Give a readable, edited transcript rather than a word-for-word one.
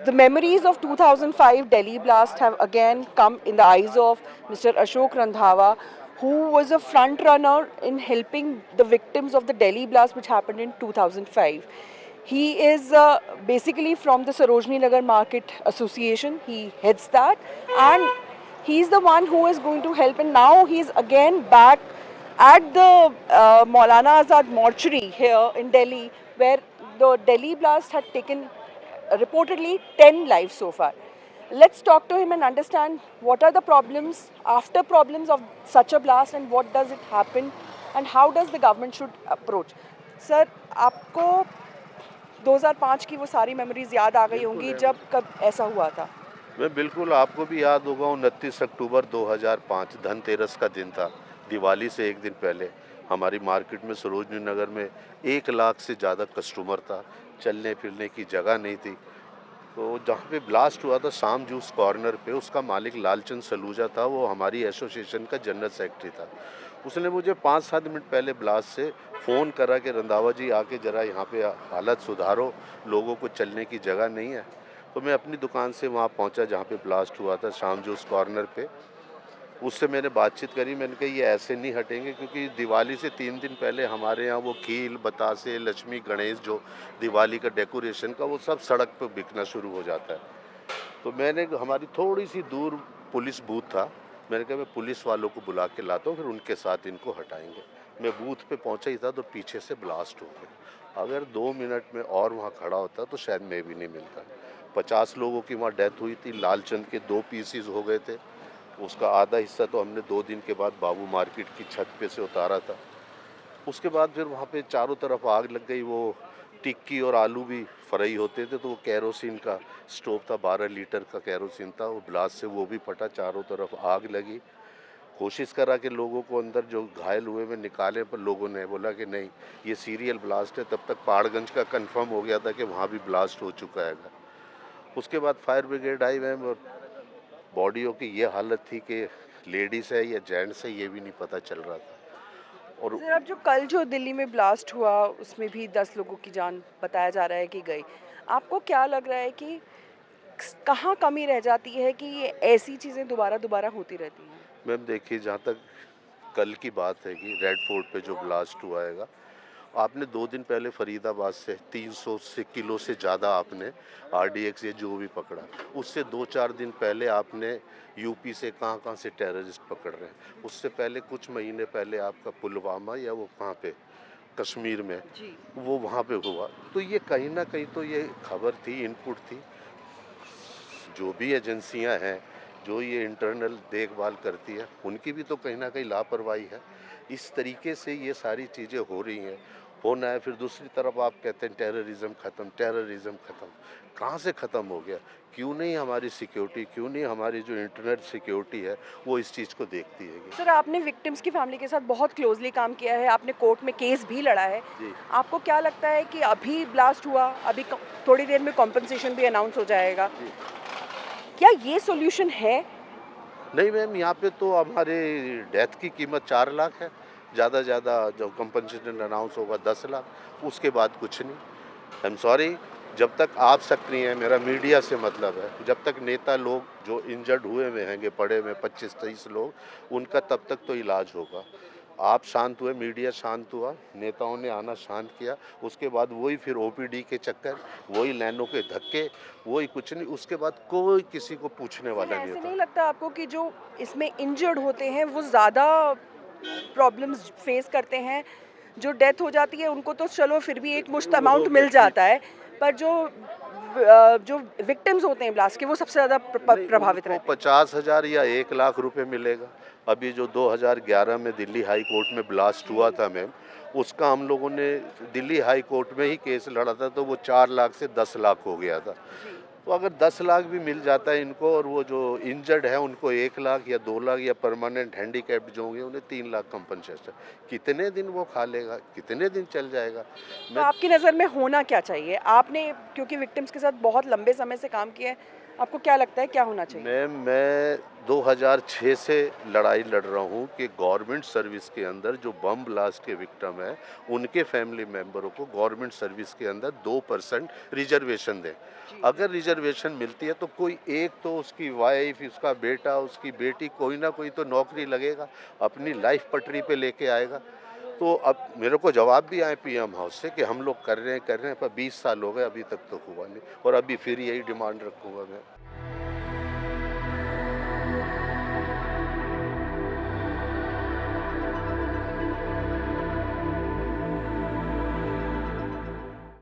The memories of 2005 Delhi blast have again come in the eyes of Mr. Ashok Randhawa, who was a front runner in helping the victims of the Delhi blast which happened in 2005. He is basically from the Sarojini Nagar Market Association. He heads that, and he's the one who is going to help. And now he's again back at the Maulana Azad mortuary here in Delhi, where the Delhi blast had taken reportedly 10 lives so far. Let's talk to him and understand what are the problems after problems of such a blast, and what does it happen, and how does the government should approach. Sir, आपको 2005 की वो सारी memories याद आ गई होंगी जब कब ऐसा हुआ था? मैं बिल्कुल, आपको भी याद होगा 29 अक्टूबर 2005 धनतेरस का दिन था। दिवाली से एक दिन पहले हमारी मार्केट में सरोजनी नगर में 1 लाख से ज़्यादा कस्टमर था। चलने फिरने की जगह नहीं थी। तो जहाँ पे ब्लास्ट हुआ था शाम जूस कॉर्नर पे, उसका मालिक लालचंद सलूजा था। वो हमारी एसोसिएशन का जनरल सेक्रेटरी था। उसने मुझे 5-7 मिनट पहले ब्लास्ट से फ़ोन करा कि रंधावा जी आके ज़रा यहाँ पे हालत सुधारो, लोगों को चलने की जगह नहीं है। तो मैं अपनी दुकान से वहाँ पहुँचा जहाँ पे ब्लास्ट हुआ था, शाम जूस कॉर्नर पे। उससे मैंने बातचीत करी। मैंने कहा ये ऐसे नहीं हटेंगे, क्योंकि दिवाली से 3 दिन पहले हमारे यहाँ वो खील, बतासे, लक्ष्मी, गणेश जो दिवाली का डेकोरेशन का, वो सब सड़क पे बिकना शुरू हो जाता है। तो मैंने, हमारी थोड़ी सी दूर पुलिस बूथ था, मैंने कहा मैं पुलिस वालों को बुला के लाता हूँ, फिर उनके साथ इनको हटाएंगे। मैं बूथ पे पहुँचा ही था तो पीछे से ब्लास्ट हो गया। अगर 2 मिनट में और वहाँ खड़ा होता तो शायद मैं भी नहीं मिलता। 50 लोगों की वहाँ डेथ हुई थी। लालचंद के 2 पीसीज हो गए थे। उसका आधा हिस्सा तो हमने 2 दिन के बाद बाबू मार्केट की छत पे से उतारा था। उसके बाद फिर वहाँ पे चारों तरफ आग लग गई। वो टिक्की और आलू भी फ्राई होते थे, तो वो केरोसिन का स्टोव था, 12 लीटर का केरोसिन था। वो ब्लास्ट से वो भी फटा, चारों तरफ आग लगी। कोशिश करा कि लोगों को अंदर जो घायल हुए में निकालें, पर लोगों ने बोला कि नहीं, ये सीरियल ब्लास्ट है। तब तक पहाड़गंज का कंफर्म हो गया था कि वहाँ भी ब्लास्ट हो चुका है। उसके बाद फायर ब्रिगेड आई मैम, और बॉडियों की ये हालत थी कि लेडीज़ है या जेंट्स है ये भी नहीं पता चल रहा था। और सर, अब जो दिल्ली में ब्लास्ट हुआ उसमें भी 10 लोगों की जान बताया जा रहा है कि गई। आपको क्या लग रहा है कि कहाँ कमी रह जाती है कि ये ऐसी चीज़ें दोबारा दोबारा होती रहती हैं? मैम देखिए, जहाँ तक कल की बात है कि रेड फोर्ट पे जो ब्लास्ट हुआ हैगा, आपने 2 दिन पहले फरीदाबाद से 300 से किलो से ज़्यादा आपने आरडीएक्स ये जो भी पकड़ा। उससे 2-4 दिन पहले आपने यूपी से कहाँ-कहाँ से टेररिस्ट पकड़ रहे हैं। उससे पहले कुछ महीने पहले आपका पुलवामा या वो कहाँ पे, कश्मीर में, जी। वो वहाँ पे हुआ। तो ये कहीं न कहीं तो ये खबर थी, इनपुट थी। जो भी एजेंसियां हैं, जो ये इंटरनल देखभाल करती है, उनकी भी तो कहीं ना कहीं लापरवाही है। इस तरीके से ये सारी चीज़ें हो रही हैं, होना है। फिर दूसरी तरफ आप कहते हैं टेररिज्म ख़त्म, टेररिज्म ख़त्म। कहाँ से ख़त्म हो गया? क्यों नहीं हमारी सिक्योरिटी, क्यों नहीं हमारी जो इंटरनेट सिक्योरिटी है वो इस चीज़ को देखती है? सर, आपने विक्टिम्स की फैमिली के साथ बहुत क्लोजली काम किया है, आपने कोर्ट में केस भी लड़ा है। जी। आपको क्या लगता है कि अभी ब्लास्ट हुआ, अभी थोड़ी देर में कॉम्पनसेशन भी अनाउंस हो जाएगा, जी। क्या ये सॉल्यूशन है? नहीं मैम, यहाँ पे तो हमारे डेथ की कीमत 4 लाख है। ज़्यादा ज़्यादा जो कंपनसेशन अनाउंस होगा 10 लाख, उसके बाद कुछ नहीं। आई एम सॉरी, जब तक आप सक्रिय हैं, मेरा मीडिया से मतलब है, जब तक नेता लोग जो इंजर्ड हुए हुए हैंगे, पड़े हुए 25-23 लोग, उनका तब तक तो इलाज होगा। आप शांत हुए, मीडिया शांत हुआ, नेताओं ने आना शांत किया। उसके बाद वही फिर ओपीडी के चक्कर, वही लाइनों के धक्के, वही कुछ नहीं। उसके बाद कोई किसी को पूछने सर, वाला नहीं ऐसे होता। नहीं लगता आपको कि जो इसमें इंजर्ड होते हैं वो ज़्यादा प्रॉब्लम्स फेस करते हैं? जो डेथ हो जाती है उनको तो चलो फिर भी एक मुश्त वो हो अमाउंट गया मिल ठीक। जाता है, पर जो विक्टिम्स होते हैं ब्लास्ट के, वो सबसे ज़्यादा नहीं, प्रभावित उनको रहते हैं। 50,000 या 1 लाख रुपए मिलेगा। अभी जो 2011 में दिल्ली हाई कोर्ट में ब्लास्ट हुआ था मैम, उसका हम लोगों ने दिल्ली हाई कोर्ट में ही केस लड़ा था, तो वो 4 लाख से 10 लाख हो गया था। जी। तो अगर 10 लाख भी मिल जाता है इनको, और वो जो इंजर्ड है उनको 1 लाख या 2 लाख, या परमानेंट हैंडीकैप्ड जो होंगे उन्हें 3 लाख कंपनसेशन, कितने दिन वो खा लेगा, कितने दिन चल जाएगा? तो मैं आपकी नज़र में होना क्या चाहिए? आपने क्योंकि विक्टिम्स के साथ बहुत लंबे समय से काम किया है, आपको क्या लगता है क्या होना चाहिए? मैं 2006 से लड़ाई लड़ रहा हूँ कि गवर्नमेंट सर्विस के अंदर जो बम ब्लास्ट के विक्टिम हैं, उनके फैमिली मेंबरों को गवर्नमेंट सर्विस के अंदर 2% रिजर्वेशन दें। जी। अगर रिजर्व रिजर्वेशन मिलती है तो कोई एक तो उसकी वाइफ, उसका बेटा, उसकी बेटी, कोई ना कोई तो नौकरी लगेगा, अपनी लाइफ पटरी पे लेके आएगा। तो अब मेरे को जवाब भी आए पीएम हाउस से कि हम लोग कर रहे हैं पर 20 साल हो गए अभी तक तो हुआ नहीं, और अभी फिर यही डिमांड रखूँगा मैं।